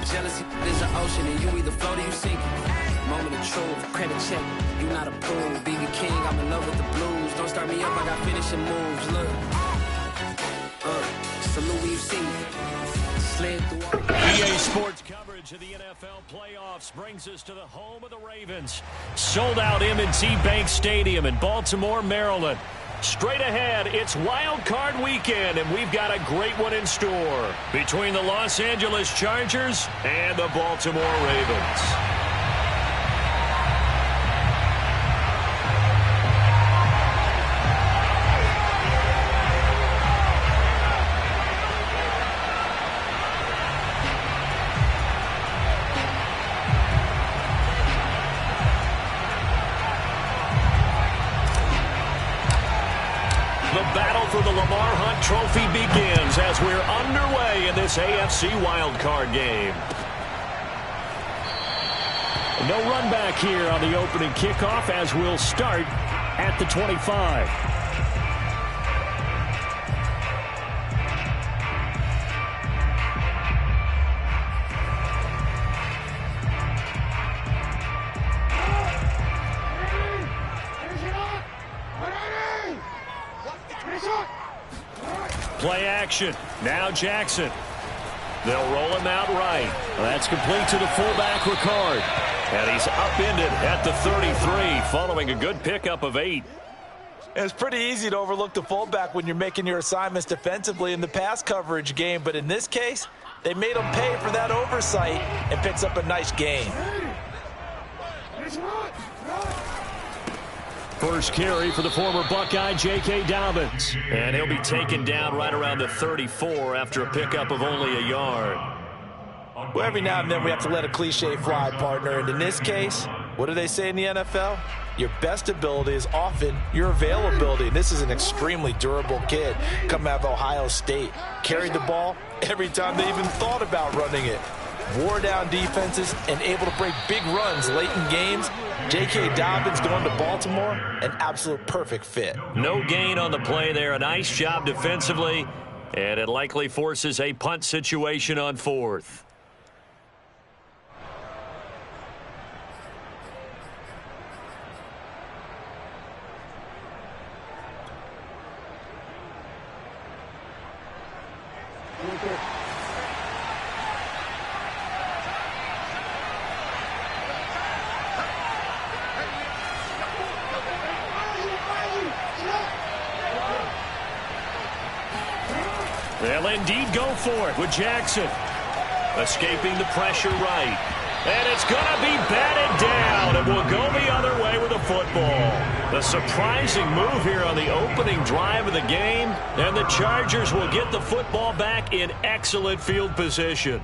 Jealousy is an ocean, and you either float or you sink. Moment of truth, credit check, you not approved. BB King, I'm in love with the blues. Don't start me up, I got finishing moves. Look, salute when you see me. Slid through all. EA Sports coverage of the NFL playoffs brings us to the home of the Ravens. Sold out M&T Bank Stadium in Baltimore, Maryland. Straight ahead, it's Wild Card Weekend, and we've got a great one in store between the Los Angeles Chargers and the Baltimore Ravens. For the Lamar Hunt Trophy begins as we're underway in this AFC wildcard game. No run back here on the opening kickoff as we'll start at the 25. Play action. Now Jackson. They'll roll him out right. That's complete to the fullback, Ricard. And he's upended at the 33 following a good pickup of 8. It's pretty easy to overlook the fullback when you're making your assignments defensively in the pass coverage game. But in this case, they made him pay for that oversight and picks up a nice gain. First carry for the former Buckeye, J.K. Dobbins. And he'll be taken down right around the 34 after a pickup of only a yard. Well, every now and then we have to let a cliche fly, partner. And in this case, what do they say in the NFL? Your best ability is often your availability. And this is an extremely durable kid coming out of Ohio State. Carried the ball every time they even thought about running it. Wore down defenses and able to break big runs late in games. J.K. Dobbins going to Baltimore, an absolute perfect fit. No gain on the play there. A nice job defensively, and it likely forces a punt situation on 4th. They'll indeed go for it with Jackson. Escaping the pressure right. And it's going to be batted down, and will go the other way with the football. The surprising move here on the opening drive of the game, and the Chargers will get the football back in excellent field position.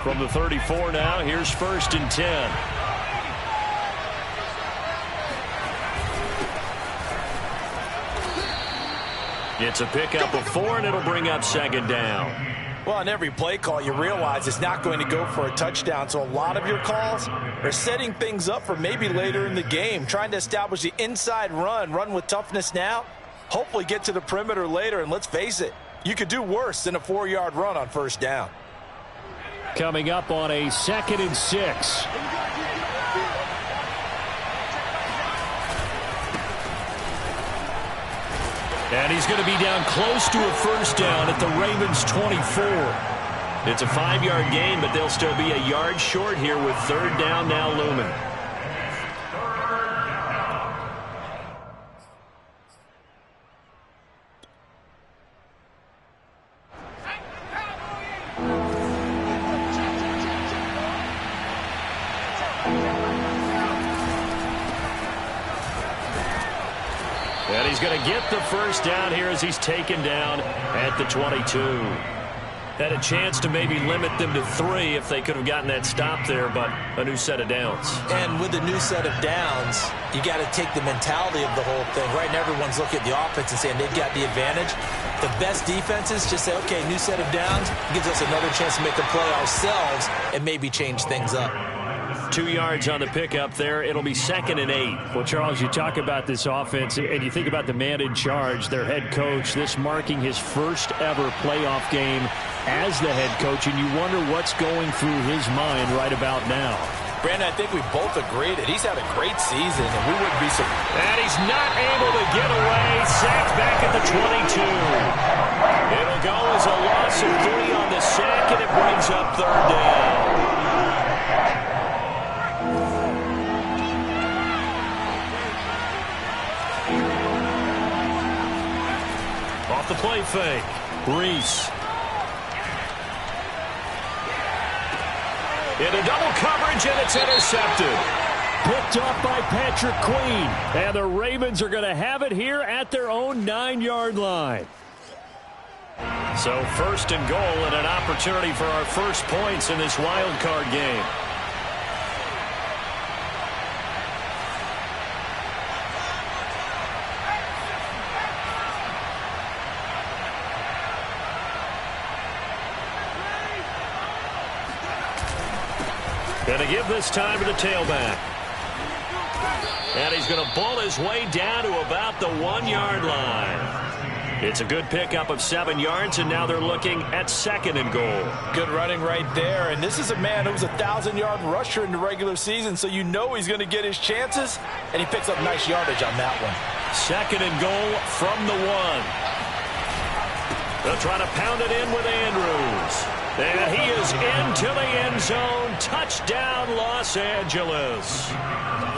From the 34 now, here's 1st and 10. It's a pickup of 4, and it'll bring up 2nd down. Well, on every play call, you realize it's not going to go for a touchdown. So a lot of your calls are setting things up for maybe later in the game, trying to establish the inside run with toughness now, hopefully get to the perimeter later. And let's face it, you could do worse than a 4-yard run on 1st down. Coming up on a 2nd and 6. And he's going to be down close to a 1st down at the Ravens 24. It's a 5-yard gain, but they'll still be a yard short here with 3rd down now looming. And he's going to get the 1st down here as he's taken down at the 22. Had a chance to maybe limit them to 3 if they could have gotten that stop there, but a new set of downs. And with a new set of downs, you got to take the mentality of the whole thing. Right now, everyone's looking at the offense and saying they've got the advantage. The best defenses just say, okay, new set of downs gives us another chance to make a play ourselves and maybe change things up. Lost 2 yards on the pickup there. It'll be 2nd and 8. Well, Charles, you talk about this offense, and you think about the man in charge, their head coach, this marking his first ever playoff game as the head coach, and you wonder what's going through his mind right about now. Brandon, I think we both agree that he's had a great season, and we wouldn't be surprised. And he's not able to get away. Sacked back at the 22. It'll go as a loss of 3 on the sack, and it brings up 3rd down. Off the play fake, Reese. Into double coverage, and it's intercepted. Picked off by Patrick Queen. And the Ravens are going to have it here at their own 9-yard line. So 1st and goal and an opportunity for our first points in this wild card game. Going to give this time to the tailback. And he's going to bull his way down to about the 1-yard line. It's a good pickup of 7 yards, and now they're looking at 2nd and goal. Good running right there, and this is a man who was a 1,000-yard rusher in the regular season, so you know he's going to get his chances, and he picks up nice yardage on that one. 2nd and goal from the 1. They'll try to pound it in with Andrews. And he is into the end zone. Touchdown, Los Angeles.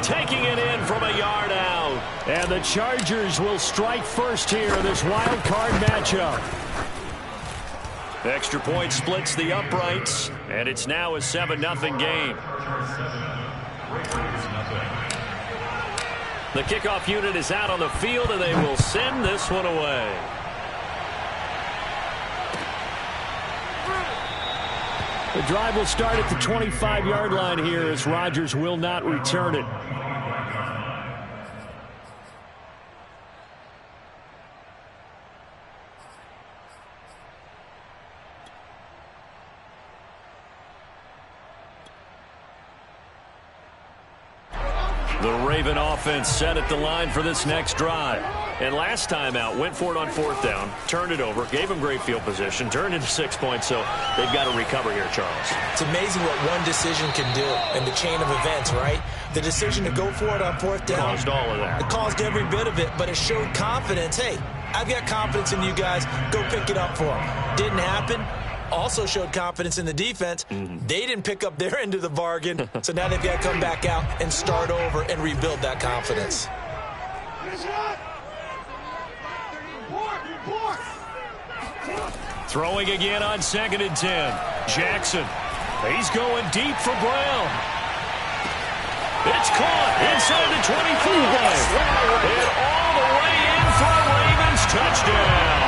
Taking it in from a yard out. And the Chargers will strike first here in this wild card matchup. Extra point splits the uprights, and it's now a 7-0 game. The kickoff unit is out on the field, and they will send this one away. The drive will start at the 25-yard line here as Rodgers will not return it. The Raven offense set at the line for this next drive. And last time out, went for it on 4th down, turned it over, gave them great field position, turned into 6 points, so they've got to recover here, Charles. It's amazing what one decision can do in the chain of events, right? The decision to go for it on 4th down. Caused all of that. It caused every bit of it, but it showed confidence. Hey, I've got confidence in you guys. Go pick it up for them. Didn't happen. Also showed confidence in the defense. They didn't pick up their end of the bargain, so now they've got to come back out and start over and rebuild that confidence. Throwing again on 2nd and 10. Jackson. He's going deep for Brown. It's caught inside the 25. And all the way in for a Ravens touchdown.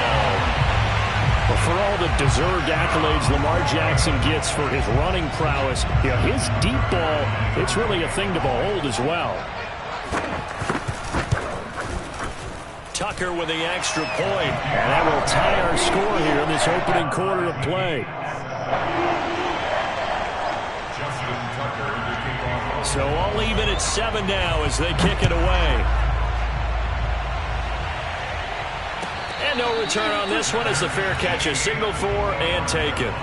Well, for all the deserved accolades Lamar Jackson gets for his running prowess, his deep ball, it's really a thing to behold as well. Tucker with the extra point. And that will tie our score here in this opening quarter of play. So all even at 7 now as they kick it away. And no return on this one as the fair catch is signaled for and taken.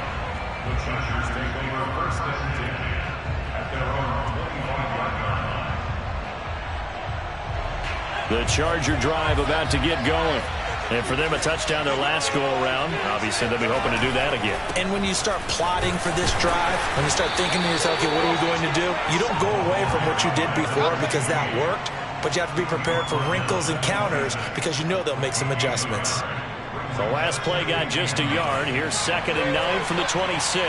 The Charger drive about to get going. And for them, a touchdown their last go-around. Obviously, they'll be hoping to do that again. And when you start plotting for this drive, when you start thinking to yourself, okay, what are we going to do? You don't go away from what you did before because that worked, but you have to be prepared for wrinkles and counters because you know they'll make some adjustments. The last play got just a yard. Here's 2nd and 9 from the 26.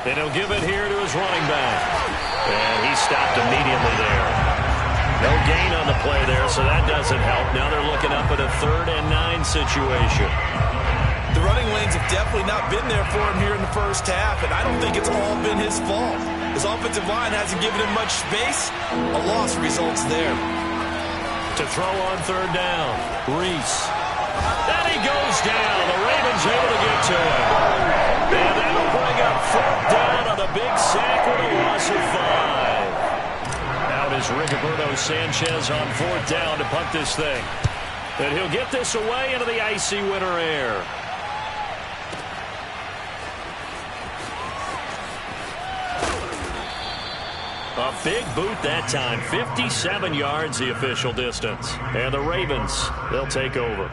And he'll give it here to his running back. And he stopped immediately there. No gain on the play there, so that doesn't help. Now they're looking up at a 3rd and 9 situation. The running lanes have definitely not been there for him here in the first half, and I don't think it's all been his fault. His offensive line hasn't given him much space. A loss results there. To throw on 3rd down, Reese. And he goes down. The Ravens able to get to him. And that'll bring up fourth down on the big sack with a loss of 5. Out is Rigoberto Sanchez on fourth down to punt this thing. And he'll get this away into the icy winter air. A big boot that time. 57 yards the official distance. And the Ravens, they'll take over.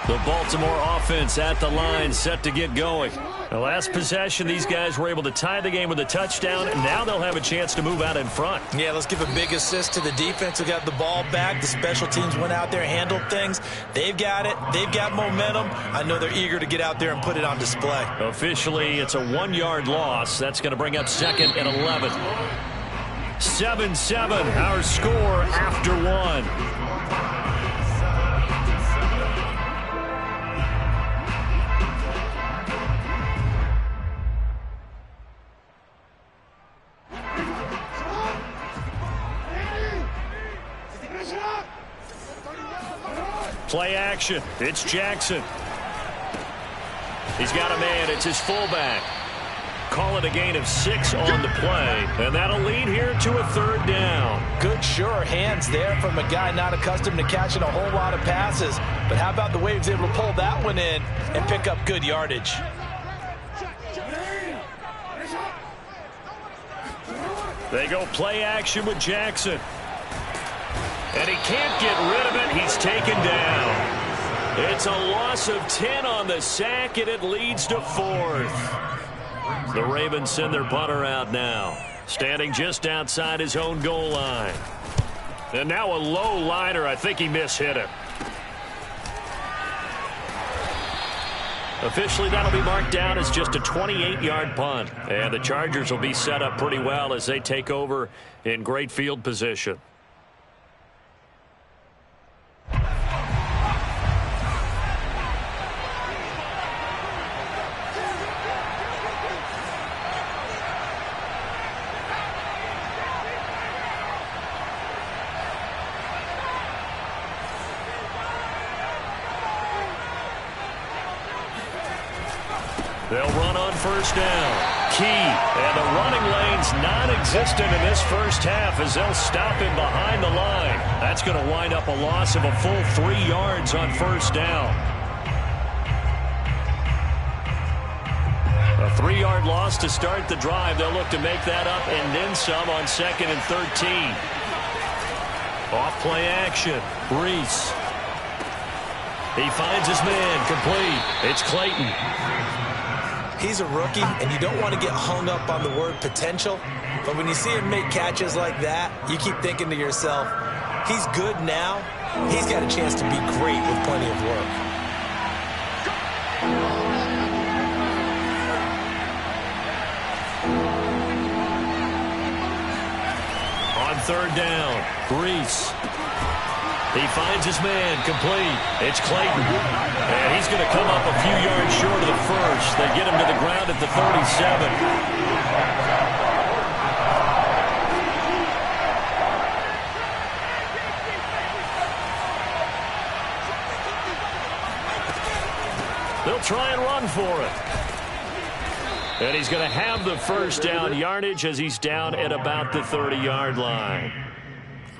The Baltimore offense at the line, set to get going. The last possession, these guys were able to tie the game with a touchdown, and now they'll have a chance to move out in front. Yeah, let's give a big assist to the defense who got the ball back. The special teams went out there, handled things. They've got it. They've got momentum. I know they're eager to get out there and put it on display. Officially, it's a 1-yard loss. That's going to bring up 2nd and 11. 7-7, our score after 1. Play action. It's Jackson. He's got a man. It's his fullback. Call it a gain of 6 on the play, and that'll lead here to a 3rd down. Good, sure hands there from a guy not accustomed to catching a whole lot of passes. But how about the way he was able to pull that one in and pick up good yardage? They go play action with Jackson. And he can't get rid of it. He's taken down. It's a loss of 10 on the sack, and it leads to 4th. The Ravens send their punter out now, standing just outside his own goal line. And now a low liner. I think he mishit it. Officially, that'll be marked down as just a 28-yard punt. And the Chargers will be set up pretty well as they take over in great field position. They'll run on first down. Key. And the running lane's non-existent in this first half as they'll stop him behind the line. That's going to wind up a loss of a full 3 yards on first down. A 3-yard loss to start the drive. They'll look to make that up and then some on 2nd and 13. Off play action. Reese. He finds his man. Complete. It's Clayton. He's a rookie, and you don't want to get hung up on the word potential. But when you see him make catches like that, you keep thinking to yourself, he's good now. He's got a chance to be great with plenty of work. On 3rd down, Reese. He finds his man. Complete. It's Clayton. And he's going to come up a few yards short of the first. They get him to the ground at the 37. They'll try and run for it. And he's going to have the first down yardage as he's down at about the 30-yard line.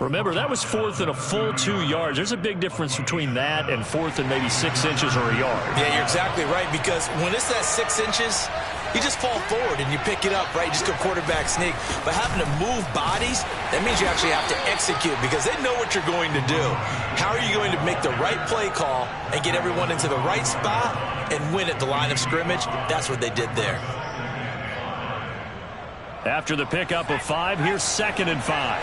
Remember, that was 4th and a full 2 yards. There's a big difference between that and 4th and maybe 6 inches or a yard. Yeah, you're exactly right, because when it's that 6 inches, you just fall forward and you pick it up, right? You just go quarterback sneak. But having to move bodies, that means you actually have to execute because they know what you're going to do. How are you going to make the right play call and get everyone into the right spot and win at the line of scrimmage? That's what they did there. After the pickup of 5, here's 2nd and 5.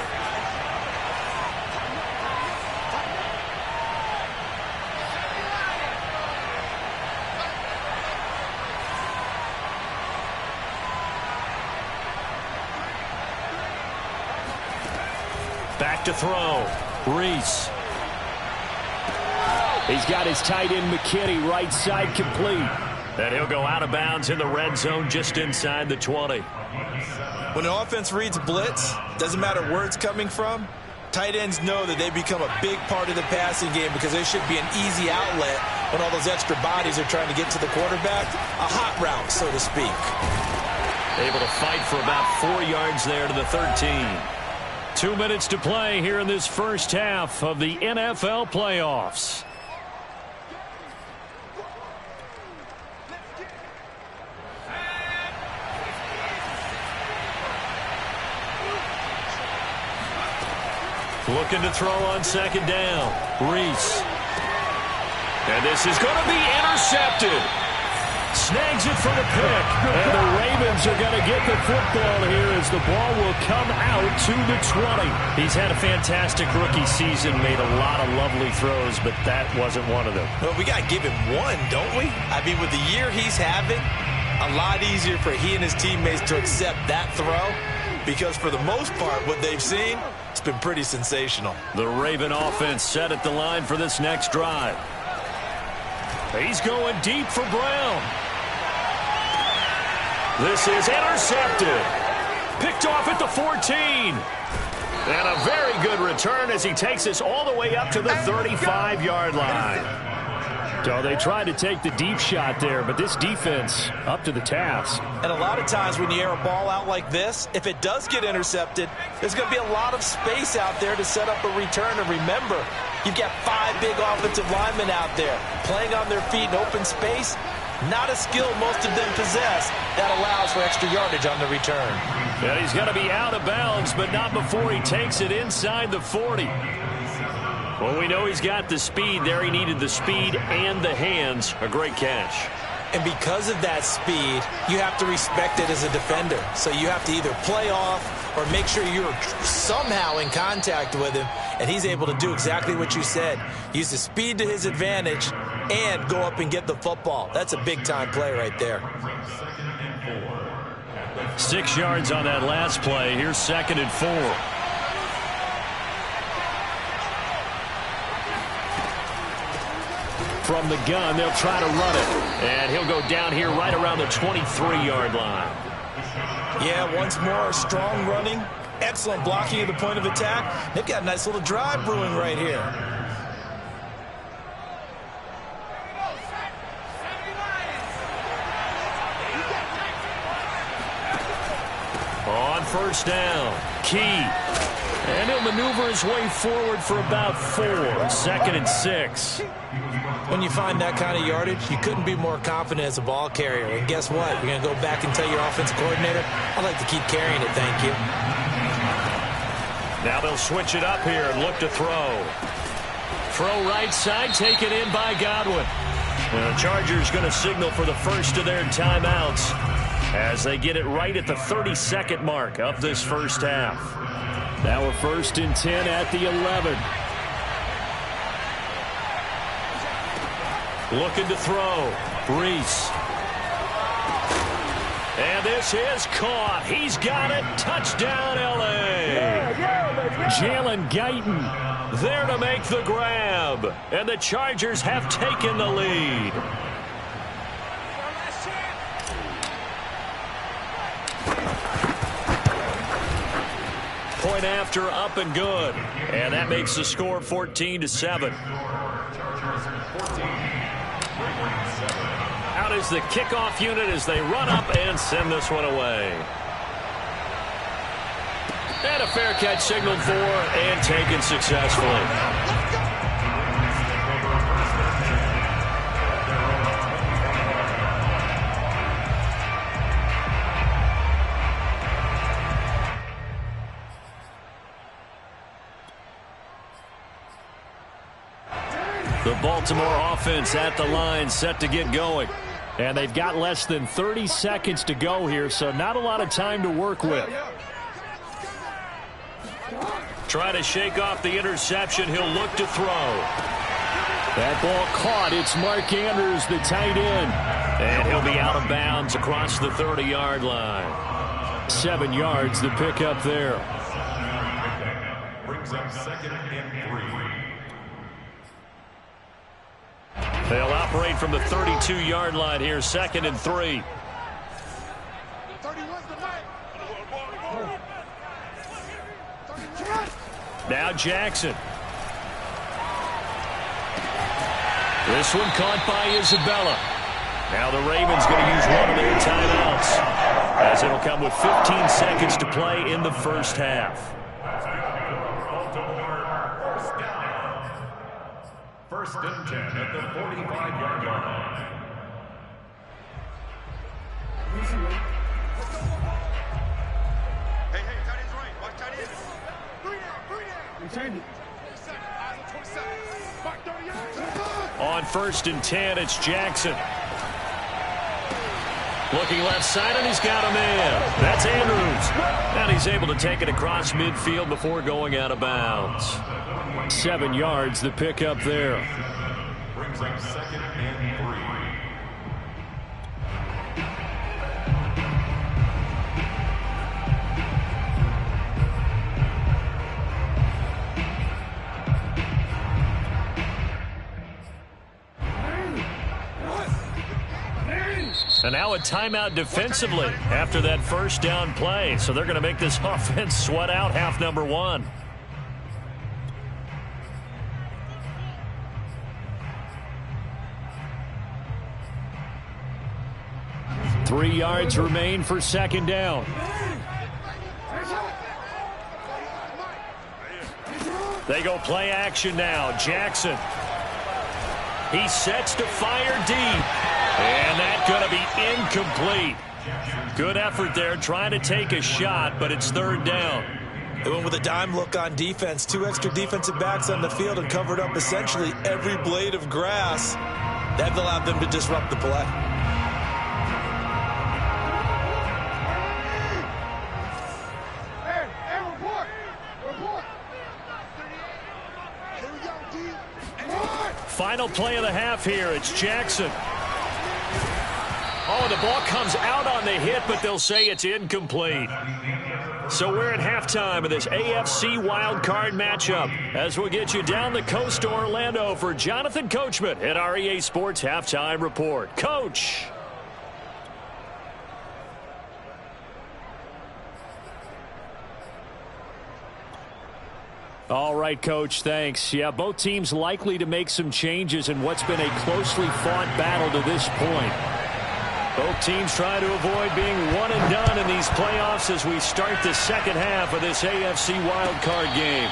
Back to throw. Reese. He's got his tight end McKinney right side complete. And he'll go out of bounds in the red zone just inside the 20. When the offense reads blitz, doesn't matter where it's coming from, Tight ends know that they become a big part of the passing game because there should be an easy outlet when all those extra bodies are trying to get to the quarterback. A hot route, so to speak. Able to fight for about 4 yards there to the 13. 2 minutes to play here in this first half of the NFL playoffs. Looking to throw on second down. Reese. And this is going to be intercepted. Snags it for the pick. And the Ravens are going to get the football here as the ball will come out to the 20. He's had a fantastic rookie season, made a lot of lovely throws, but that wasn't one of them. Well, we got to give him one, don't we? I mean, with the year he's having, a lot easier for he and his teammates to accept that throw because for the most part, what they've seen, it's been pretty sensational. The Raven offense set at the line for this next drive. He's going deep for Brown. This is intercepted. Picked off at the 14. And a very good return as he takes us all the way up to the 35-yard line. So they tried to take the deep shot there, but this defense up to the task. And a lot of times when you air a ball out like this, if it does get intercepted, there's going to be a lot of space out there to set up a return. And remember, you've got 5 big offensive linemen out there playing on their feet in open space. Not a skill most of them possess that allows for extra yardage on the return. And he's going to be out of bounds, but not before he takes it inside the 40. Well, we know he's got the speed there. He needed the speed and the hands. A great catch. And because of that speed, you have to respect it as a defender. So you have to either play off or make sure you're somehow in contact with him. And he's able to do exactly what you said. Use the speed to his advantage and go up and get the football. That's a big-time play right there. 6 yards on that last play. Here's 2nd and 4. From the gun, they'll try to run it. And he'll go down here right around the 23-yard line. Yeah, once more, strong running. Excellent blocking at the point of attack. They've got a nice little drive brewing right here. On first down, Key. And he'll maneuver his way forward for about 4. 2nd and 6. When you find that kind of yardage, you couldn't be more confident as a ball carrier. And guess what? You're going to go back and tell your offensive coordinator, I'd like to keep carrying it, thank you. Now they'll switch it up here and look to throw. Throw right side, taken in by Godwin. And the Chargers going to signal for the first of their timeouts as they get it right at the 32nd mark of this first half. Now a 1st and 10 at the 11. Looking to throw. Reese. And this is caught. He's got it. Touchdown, L.A. Jalen Guyton there to make the grab. And the Chargers have taken the lead. Point after, up and good. And that makes the score 14-7. Out is the kickoff unit as they run up and send this one away. And a fair catch signaled for and taken successfully. The Baltimore offense at the line, set to get going. And they've got less than 30 seconds to go here, so not a lot of time to work with. Try to shake off the interception. He'll look to throw. That ball caught. It's Mark Andrews, the tight end. And he'll be out of bounds across the 30-yard line. 7 yards, the pickup there. Brings up 2nd and 3. They'll operate from the 32-yard line here, 2nd and 3. Now Jackson. This one caught by Isabella. Now the Ravens going to use one of their timeouts, as it'll come with 15 seconds to play in the first half. First and 10 at the 45-yard line. Hey, tight end's right. Watch tight end. Three down. On first and 10, it's Jackson. Looking left side, and he's got a man. That's Andrews. And he's able to take it across midfield before going out of bounds. 7 yards, the pickup there. Brings up second and 3. And now a timeout defensively after that first down play. So they're going to make this offense sweat out half number 1. Three yards remain for second down. They go play action now. Jackson. He sets to fire deep. And that's going to be incomplete. Good effort there trying to take a shot, but it's third down. They went with a dime look on defense. 2 extra defensive backs on the field and covered up essentially every blade of grass. That allowed them to disrupt the play. Final play of the half here. It's Jackson. Oh, the ball comes out on the hit, but they'll say it's incomplete. So we're at halftime of this AFC wildcard matchup as we'll get you down the coast to Orlando for Jonathan Coachman at our EA Sports Halftime Report. Coach. All right, Coach, thanks. Yeah, both teams likely to make some changes in what's been a closely fought battle to this point. Both teams try to avoid being one and done in these playoffs as we start the second half of this AFC wildcard game.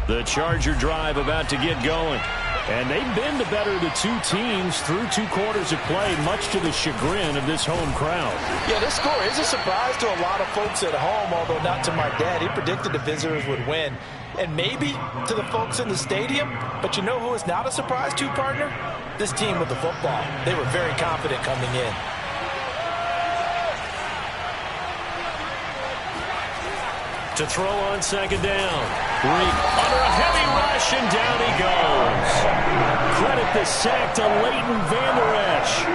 The Charger drive about to get going. And they've been the better of the two teams through 2 quarters of play, much to the chagrin of this home crowd. Yeah, this score is a surprise to a lot of folks at home, although not to my dad. He predicted the visitors would win. And maybe to the folks in the stadium. But you know who is not a surprise to, partner? This team with the football. They were very confident coming in. To throw on second down. Reed under a heavy rush, and down he goes. Credit the sack to Leighton Vander Esch.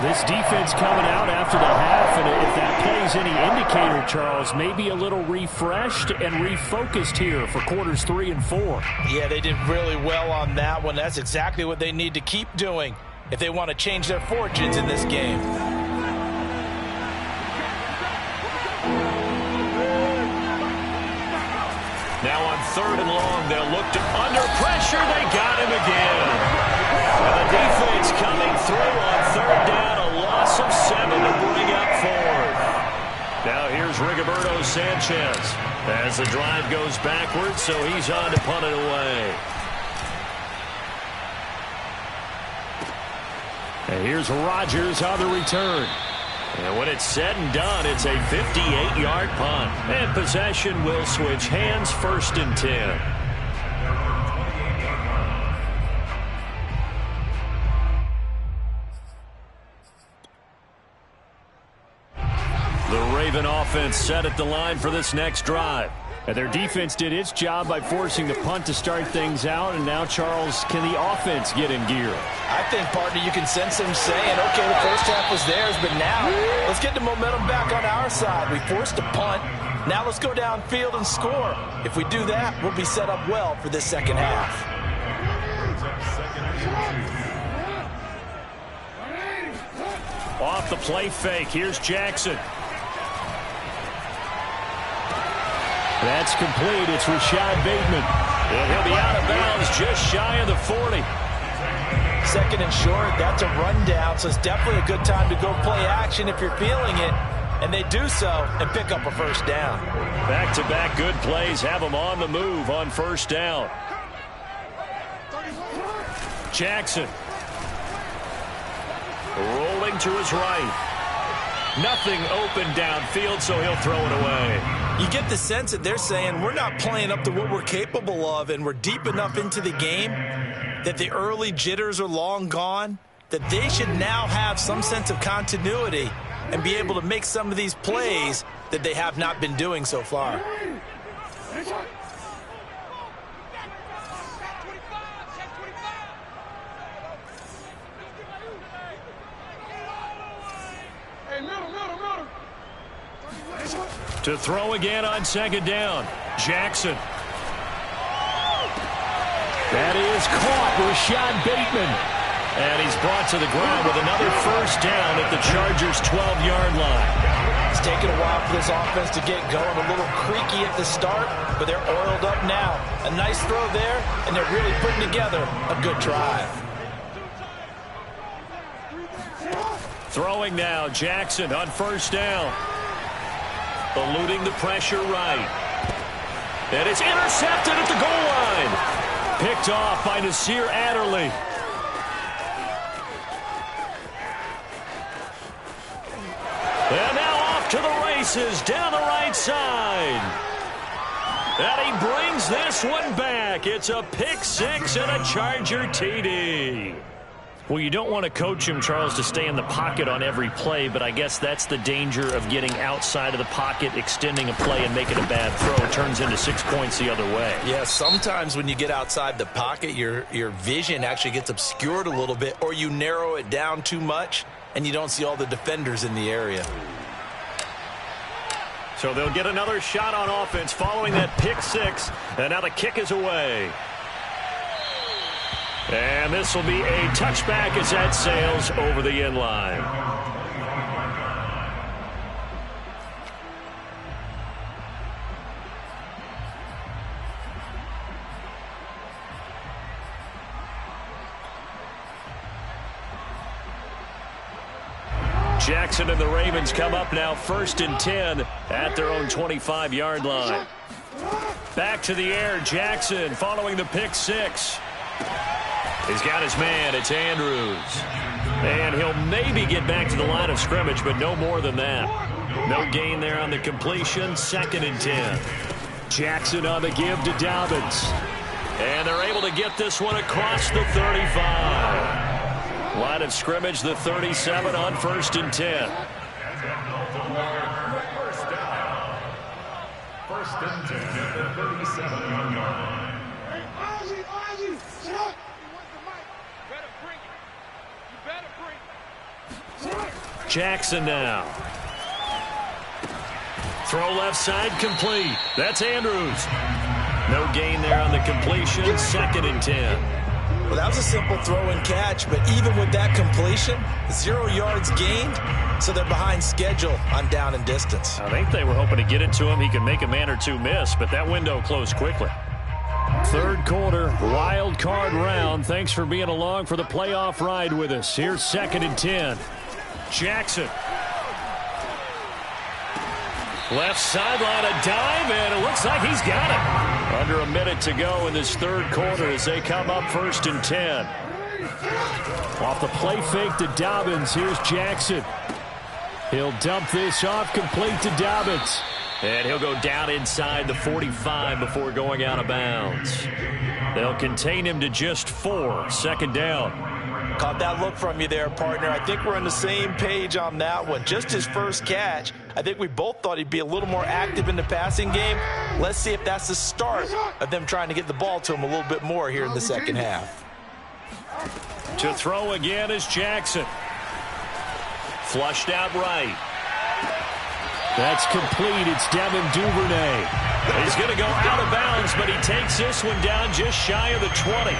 This defense coming out after the half, and if that plays any indicator, Charles, maybe a little refreshed and refocused here for quarters 3 and 4. Yeah, they did really well on that one. That's exactly what they need to keep doing if they want to change their fortunes in this game. Now on third and long, they'll look to under pressure. They got him again. And the defense coming through on third down. A loss of 7 to bring up fourth. Now here's Rigoberto Sanchez as the drive goes backwards, so he's on to punt it away. And here's Rodgers on the return. And when it's said and done, it's a 58-yard punt. And possession will switch hands, first and 10. The Raven offense set at the line for this next drive. And their defense did its job by forcing the punt to start things out, and now, Charles, can the offense get in gear? I think, partner, you can sense them saying, okay, the first half was theirs, but now let's get the momentum back on our side. We forced a punt. Now let's go downfield and score. If we do that, we'll be set up well for this second half. Off the play fake, here's Jackson. That's complete. It's Rashad Bateman. And he'll be out of bounds just shy of the 40. Second and short, that's a rundown, so it's definitely a good time to go play action if you're feeling it. And they do so and pick up a first down. Back-to-back good plays have them on the move on first down. Jackson. Rolling to his right. Nothing open downfield, so he'll throw it away. You get the sense that they're saying we're not playing up to what we're capable of, and we're deep enough into the game that the early jitters are long gone, that they should now have some sense of continuity and be able to make some of these plays that they have not been doing so far. To throw again on second down. Jackson. That is caught. Rashad Bateman. And he's brought to the ground with another first down at the Chargers' 12-yard line. It's taken a while for this offense to get going. A little creaky at the start, but they're oiled up now. A nice throw there, and they're really putting together a good drive. Throwing now, Jackson on first down. Eluding the pressure right. And it's intercepted at the goal line. Picked off by Nasir Adderley. And now off to the races down the right side. And he brings this one back. It's a pick six and a Charger TD. Well, you don't want to coach him, Charles, to stay in the pocket on every play, but I guess that's the danger of getting outside of the pocket, extending a play, and making a bad throw. It turns into 6 points the other way. Yeah, sometimes when you get outside the pocket, your vision actually gets obscured a little bit, or you narrow it down too much, and you don't see all the defenders in the area. So they'll get another shot on offense following that pick six, and now the kick is away. And this will be a touchback as that sails over the end line. Jackson and the Ravens come up now 1st and 10 at their own 25-yard line. Back to the air, Jackson following the pick six. He's got his man. It's Andrews. And he'll maybe get back to the line of scrimmage, but no more than that. No gain there on the completion. 2nd and 10. Jackson on the give to Dobbins. And they're able to get this one across the 35. Line of scrimmage, the 37 on 1st and 10. First and 10 at the 37-yard line. Jackson now. Throw left side complete. That's Andrews. No gain there on the completion. 2nd and 10. Well, that was a simple throw and catch, but even with that completion, 0 yards gained, so they're behind schedule on down and distance. I think they were hoping to get it to him. He could make a man or two miss, but that window closed quickly. Third quarter, wild card round. Thanks for being along for the playoff ride with us. Here's 2nd and 10. Jackson. Left sideline, a dive, and it looks like he's got it. Under a minute to go in this third quarter as they come up 1st and 10. Off the play fake to Dobbins, here's Jackson. He'll dump this off, complete to Dobbins. And he'll go down inside the 45 before going out of bounds. They'll contain him to just 4. 2nd down. Caught that look from you there, partner. I think we're on the same page on that one. Just his first catch. I think we both thought he'd be a little more active in the passing game. Let's see if that's the start of them trying to get the ball to him a little bit more here in the second half. To throw again is Jackson. Flushed out right. That's complete. It's Devin Duvernay. He's going to go out of bounds, but he takes this one down just shy of the 20.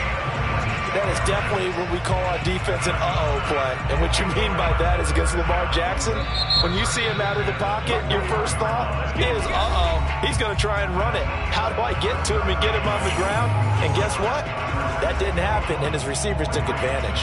That is definitely what we call our defense an uh-oh play. And what you mean by that is against Lamar Jackson, when you see him out of the pocket, your first thought is, uh-oh, he's going to try and run it. How do I get to him and get him on the ground? And guess what? That didn't happen, and his receivers took advantage.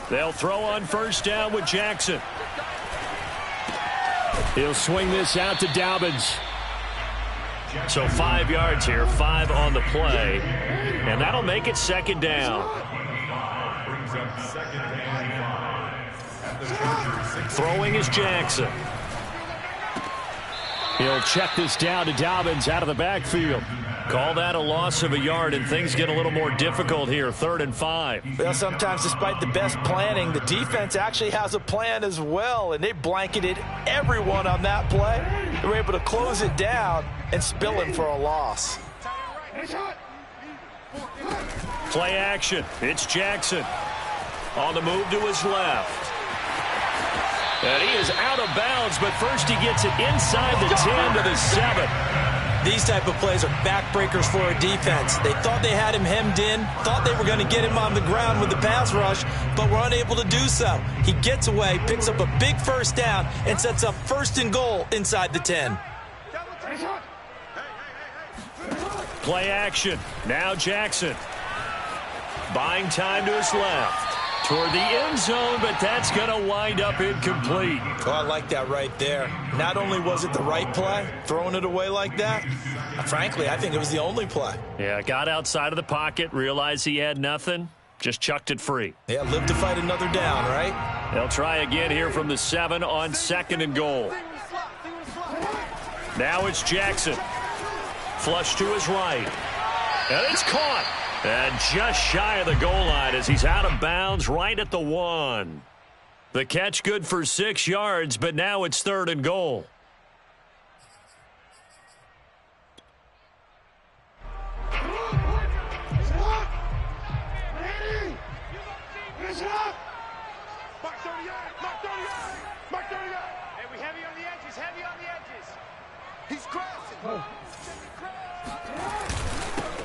They'll throw on first down with Jackson. He'll swing this out to Dobbins. So 5 yards here, 5 on the play. And that'll make it second down. Throwing is Jackson. He'll check this down to Dobbins out of the backfield. Call that a loss of a yard, and things get a little more difficult here, 3rd and 5. Well, sometimes despite the best planning, the defense actually has a plan as well, and they blanketed everyone on that play. They were able to close it down and spill him for a loss. Play action. It's Jackson. On the move to his left. And he is out of bounds, but first he gets it inside the 10 to the 7. These type of plays are backbreakers for a defense. They thought they had him hemmed in, thought they were going to get him on the ground with the pass rush, but were unable to do so. He gets away, picks up a big first down, and sets up 1st and goal inside the 10. Play action. Now Jackson. Buying time to his left. Toward the end zone, but that's going to wind up incomplete. Oh, I like that right there. Not only was it the right play, throwing it away like that, frankly, I think it was the only play. Yeah, got outside of the pocket, realized he had nothing, just chucked it free. Yeah, live to fight another down, right? They'll try again here from the 7 on 2nd and goal. Now it's Jackson. Flush to his right. And it's caught. And just shy of the goal line as he's out of bounds right at the 1. The catch good for 6 yards, but now it's 3rd and goal.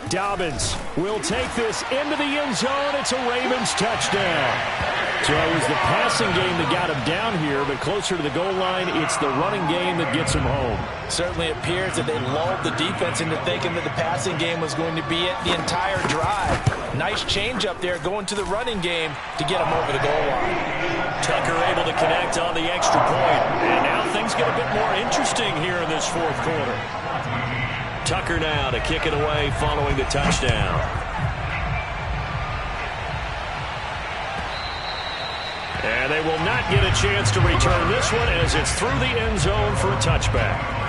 Dobbins will take this into the end zone. It's a Ravens touchdown. So it was the passing game that got him down here, but closer to the goal line, it's the running game that gets him home. Certainly appears that they lulled the defense into thinking that the passing game was going to be it the entire drive. Nice change up there going to the running game to get him over the goal line. Tucker able to connect on the extra point. And now things get a bit more interesting here in this 4th quarter. Tucker now to kick it away following the touchdown. And they will not get a chance to return this one as it's through the end zone for a touchback.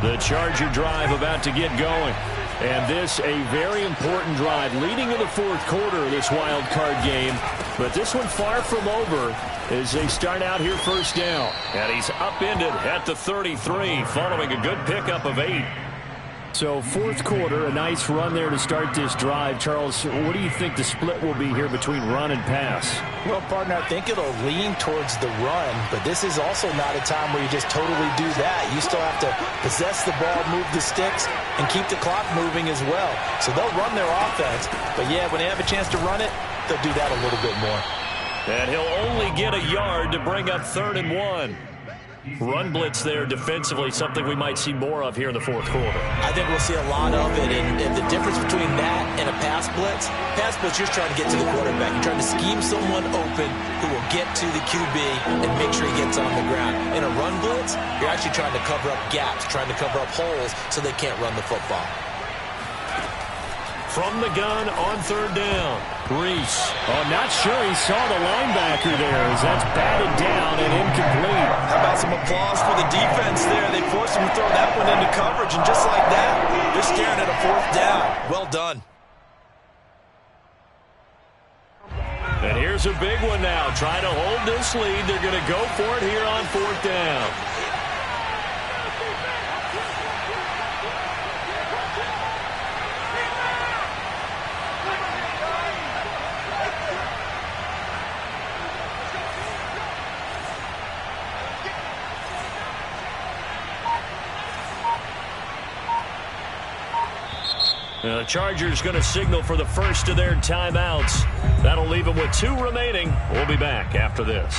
The Charger drive about to get going. And this a very important drive leading in the 4th quarter of this wild card game. But this one far from over as they start out here first down. And he's upended at the 33 following a good pickup of 8. So 4th quarter, a nice run there to start this drive. Charles, what do you think the split will be here between run and pass? Well, partner, I think it'll lean towards the run, but this is also not a time where you just totally do that. You still have to possess the ball, move the sticks, and keep the clock moving as well. So they'll run their offense, but yeah, when they have a chance to run it, they'll do that a little bit more. And he'll only get a yard to bring up 3rd and 1. Run blitz there defensively, something we might see more of here in the fourth quarter. I think we'll see a lot of it, and the difference between that and a pass blitz, you're trying to get to the quarterback. You're trying to scheme someone open who will get to the QB and make sure he gets on the ground. In a run blitz, you're actually trying to cover up gaps, trying to cover up holes so they can't run the football. From the gun on 3rd down, Reese. Oh, not sure he saw the linebacker there as that's batted down and incomplete. How about some applause for the defense there? They forced him to throw that one into coverage, and just like that, they're staring at a 4th down. Well done. And here's a big one now. Trying to hold this lead. They're going to go for it here on 4th down. The Chargers going to signal for the first of their timeouts. That'll leave them with 2 remaining. We'll be back after this.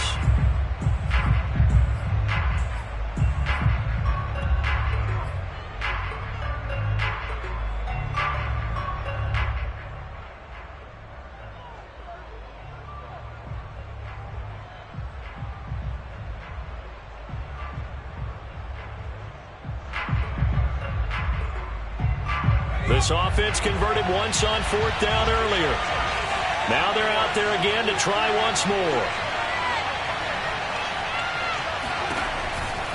This offense converted once on 4th down earlier. Now they're out there again to try once more.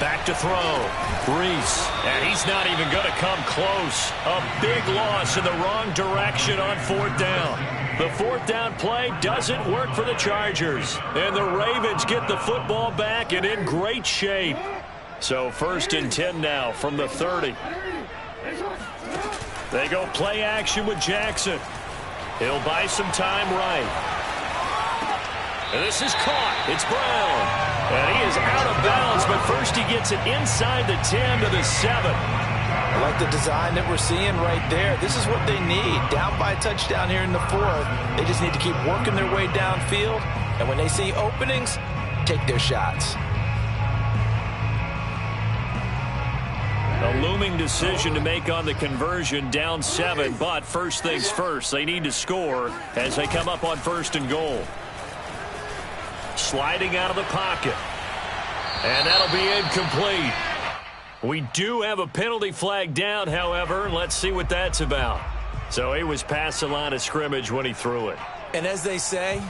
Back to throw. Reese. And he's not even going to come close. A big loss in the wrong direction on 4th down. The 4th down play doesn't work for the Chargers. And the Ravens get the football back and in great shape. So 1st and 10 now from the 30. They go play action with Jackson. He'll buy some time right. And this is caught. It's Brown. And he is out of bounds, but first he gets it inside the 10 to the 7. I like the design that we're seeing right there. This is what they need. Down by a touchdown here in the 4th. They just need to keep working their way downfield. And when they see openings, take their shots. A looming decision to make on the conversion, down 7, but first things first, they need to score as they come up on 1st and goal. Sliding out of the pocket. And that'll be incomplete. We do have a penalty flag down, however. Let's see what that's about. So he was past the line of scrimmage when he threw it. And as they say,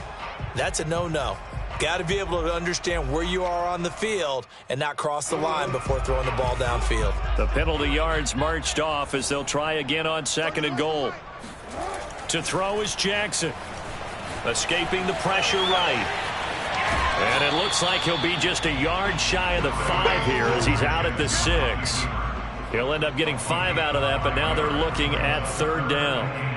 that's a no-no. Got to be able to understand where you are on the field and not cross the line before throwing the ball downfield. The penalty yards marched off as they'll try again on 2nd and goal. To throw is Jackson. Escaping the pressure right. And it looks like he'll be just a yard shy of the 5 here as he's out at the 6. He'll end up getting 5 out of that, but now they're looking at 3rd down.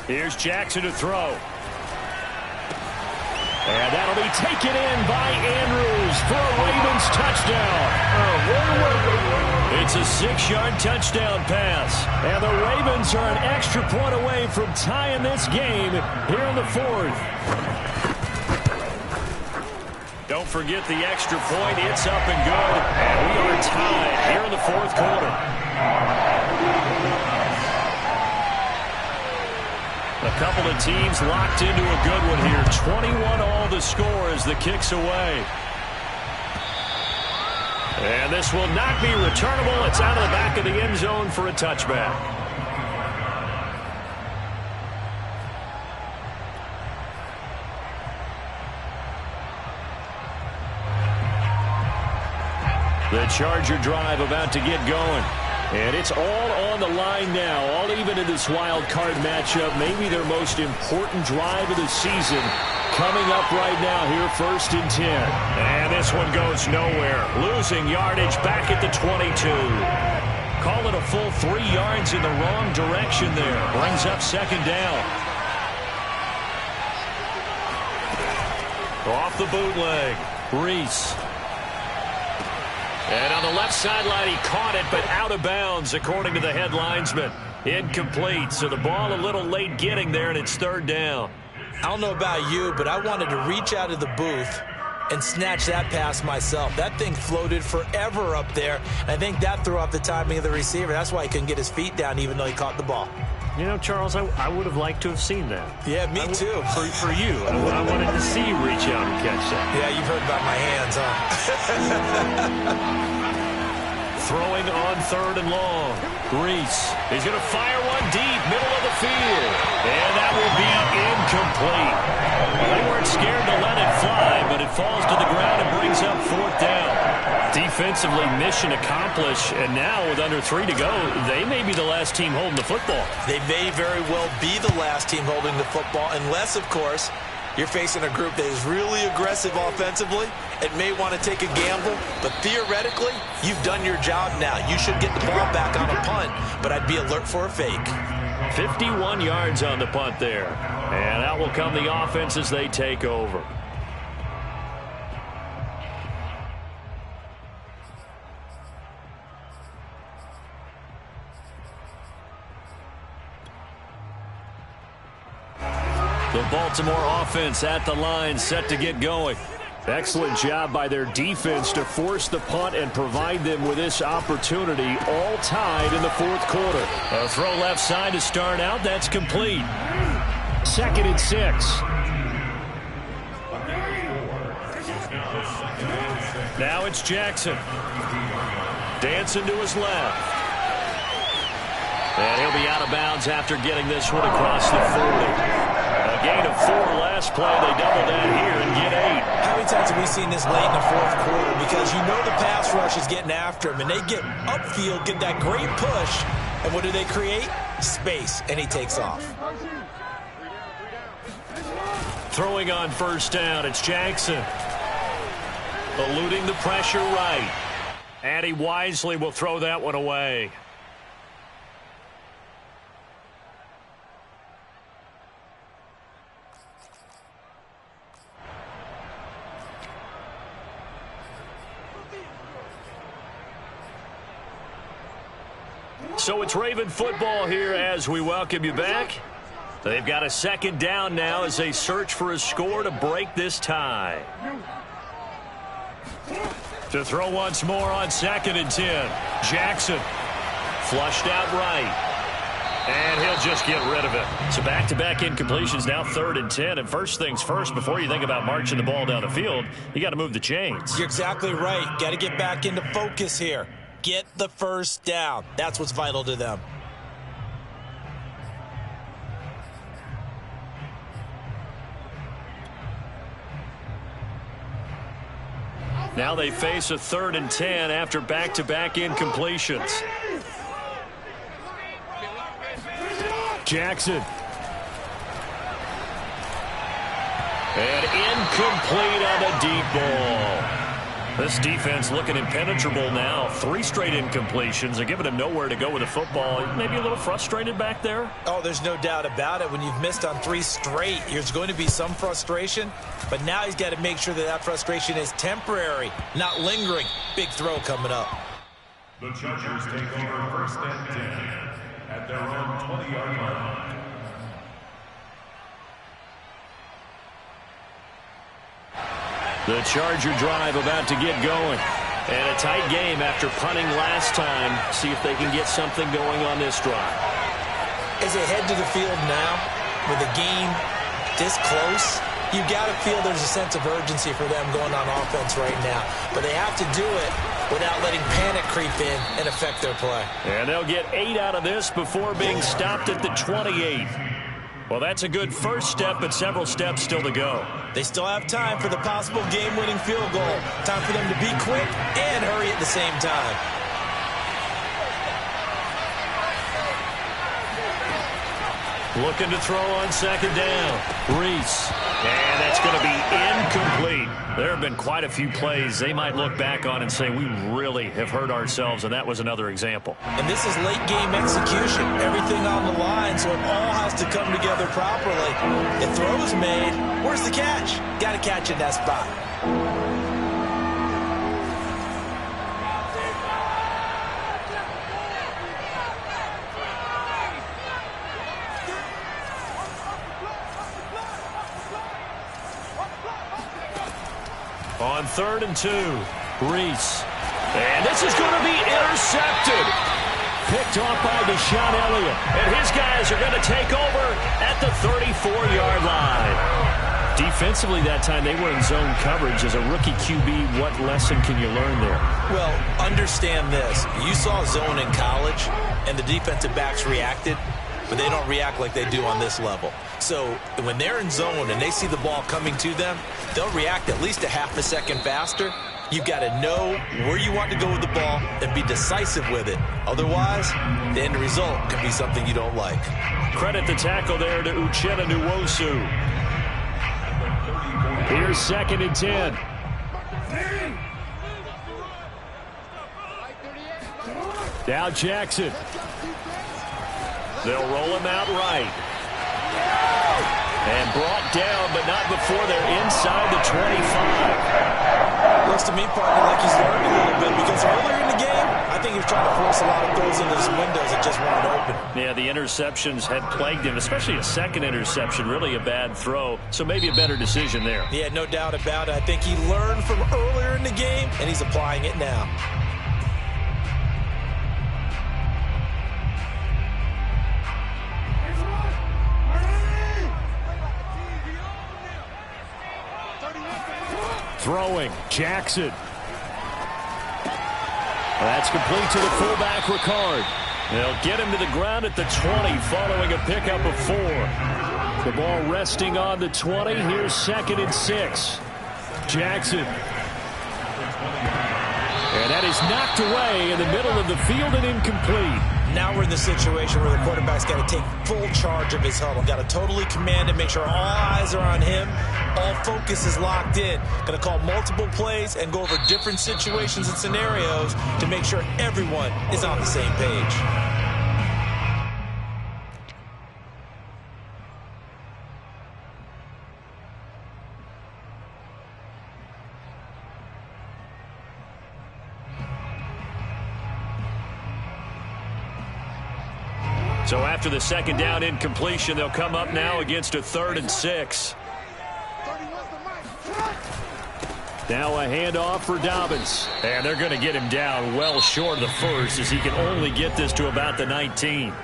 Here's Jackson to throw. And that'll be taken in by Andrews for a Ravens touchdown. It's a 6-yard touchdown pass. And the Ravens are an extra point away from tying this game here in the 4th. Don't forget the extra point. It's up and good. And we are tied here in the 4th quarter. A couple of teams locked into a good one here. 21-all the score as the kick's away. And this will not be returnable. It's out of the back of the end zone for a touchback. The Charger drive about to get going. And it's all on the line now, all even in this wild card matchup. Maybe their most important drive of the season coming up right now here, 1st and 10. And this one goes nowhere. Losing yardage back at the 22. Call it a full 3 yards in the wrong direction there. Brings up 2nd down. Off the bootleg, Reese. And on the left sideline, he caught it, but out of bounds, according to the head linesman. Incomplete, so the ball a little late getting there, and it's third down. I don't know about you, but I wanted to reach out of the booth and snatch that pass myself. That thing floated forever up there. I think that threw off the timing of the receiver. That's why he couldn't get his feet down, even though he caught the ball. You know, Charles, I would have liked to have seen that. Yeah, me too. For you. I wanted to see you reach out and catch that. Yeah, you've heard about my hands, huh? Throwing on third and long. Reese. He's going to fire one deep, middle of the field. And that will be incomplete. They weren't scared to let it fly, but it falls to the ground and brings up fourth down. Defensively, mission accomplished, and now with under 3 to go, they may be the last team holding the football. They may very well be the last team holding the football, unless, of course, you're facing a group that is really aggressive offensively and may want to take a gamble, but theoretically, you've done your job now. You should get the ball back on a punt, but I'd be alert for a fake. 51 yards on the punt there, and out will come the offense as they take over. The Baltimore offense at the line, set to get going. Excellent job by their defense to force the punt and provide them with this opportunity, all tied in the fourth quarter. A throw left side to start out. That's complete. 2nd and 6. Now it's Jackson. Dancing to his left. And he'll be out of bounds after getting this one across the 40. A gain of 4 last play. They double that here and get 8. How many times have we seen this late in the fourth quarter? Because you know the pass rush is getting after him, and they get upfield, get that great push, and what do they create? Space, and he takes off. Throwing on first down, it's Jackson. Eluding the pressure right. And he wisely will throw that one away. So it's Raven football here as we welcome you back. They've got a second down now as they search for a score to break this tie. To throw once more on 2nd and 10. Jackson flushed out right. And he'll just get rid of it. So back-to-back incompletions, now 3rd and 10. And first things first, before you think about marching the ball down the field, you got to move the chains. You're exactly right. Got to get back into focus here. Get the first down. That's what's vital to them. Now they face a 3rd and 10 after back-to-back incompletions. Jackson. And incomplete on a deep ball. This defense looking impenetrable now. 3 straight incompletions. They're giving him nowhere to go with the football. Maybe a little frustrated back there? Oh, there's no doubt about it. When you've missed on 3 straight, there's going to be some frustration. But now he's got to make sure that that frustration is temporary, not lingering. Big throw coming up. The Chargers take over 1st and 10 at their own 20-yard line. The Charger drive about to get going. And a tight game after punting last time. See if they can get something going on this drive. As they head to the field now, with the game this close, you got to feel there's a sense of urgency for them going on offense right now. But they have to do it without letting panic creep in and affect their play. And they'll get 8 out of this before being stopped at the 28. Well, that's a good first step, but several steps still to go. They still have time for the possible game-winning field goal. Time for them to be quick and hurry at the same time. Looking to throw on second down. Reese. And that's going to be incomplete. There have been quite a few plays they might look back on and say, we really have hurt ourselves, and that was another example. And this is late game execution. Everything on the line, so it all has to come together properly. The throw's made. Where's the catch? Got to catch in that spot. On 3rd and 2, Reese. And this is going to be intercepted. Picked off by Deshaun Elliott. And his guys are going to take over at the 34-yard line. Defensively that time, they were in zone coverage. As a rookie QB, what lesson can you learn there? Well, understand this. You saw zone in college, and the defensive backs reacted, but they don't react like they do on this level. So when they're in zone and they see the ball coming to them, they'll react at least a half a second faster. You've got to know where you want to go with the ball and be decisive with it. Otherwise, the end result can be something you don't like. Credit the tackle there to Uchenna Nwosu. Here's 2nd and 10. Now Jackson. They'll roll him out right. And brought down, but not before they're inside the 25. Looks to me, partner, like he's learned a little bit, because earlier in the game, I think he was trying to force a lot of throws into some windows that just weren't open. Yeah, the interceptions had plagued him, especially a second interception, really a bad throw. So maybe a better decision there. Yeah, no doubt about it. I think he learned from earlier in the game, and he's applying it now. Throwing, Jackson. That's complete to the fullback, Ricard. They'll get him to the ground at the 20 following a pickup of 4. The ball resting on the 20. Here's 2nd and 6. Jackson. And that is knocked away in the middle of the field and incomplete. Now we're in the situation where the quarterback's got to take full charge of his huddle. Got to totally command it, make sure all eyes are on him. All focus is locked in. Going to call multiple plays and go over different situations and scenarios to make sure everyone is on the same page. So after the 2nd down incompletion, they'll come up now against a 3rd and 6. Now a handoff for Dobbins. And they're going to get him down well short of the first, as he can only get this to about the 19.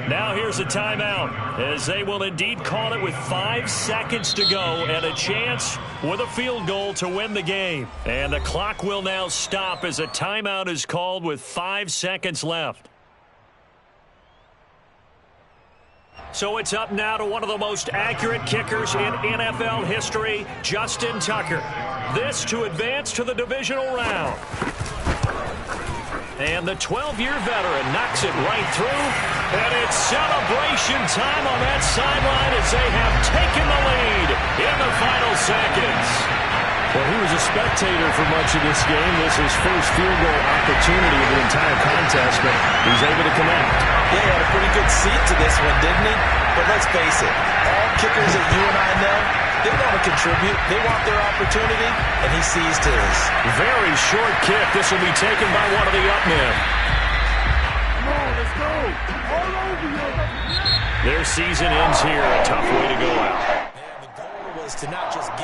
Now here's a timeout, as they will indeed call it with 5 seconds to go and a chance with a field goal to win the game. And the clock will now stop as a timeout is called with 5 seconds left. So it's up now to one of the most accurate kickers in NFL history, Justin Tucker. This to advance to the divisional round. And the 12-year veteran knocks it right through. And it's celebration time on that sideline as they have taken the lead in the final seconds. Well, he was a spectator for much of this game. This is his first field goal opportunity of the entire contest, but he's able to connect. Yeah, he had a pretty good seat to this one, didn't he? But let's face it, all kickers that you and I know, they want to contribute. They want their opportunity, and he seized his. Very short kick. This will be taken by one of the up men. Come on, let's go. All over you. Their season ends here. A tough way to go out. And the goal was to not just get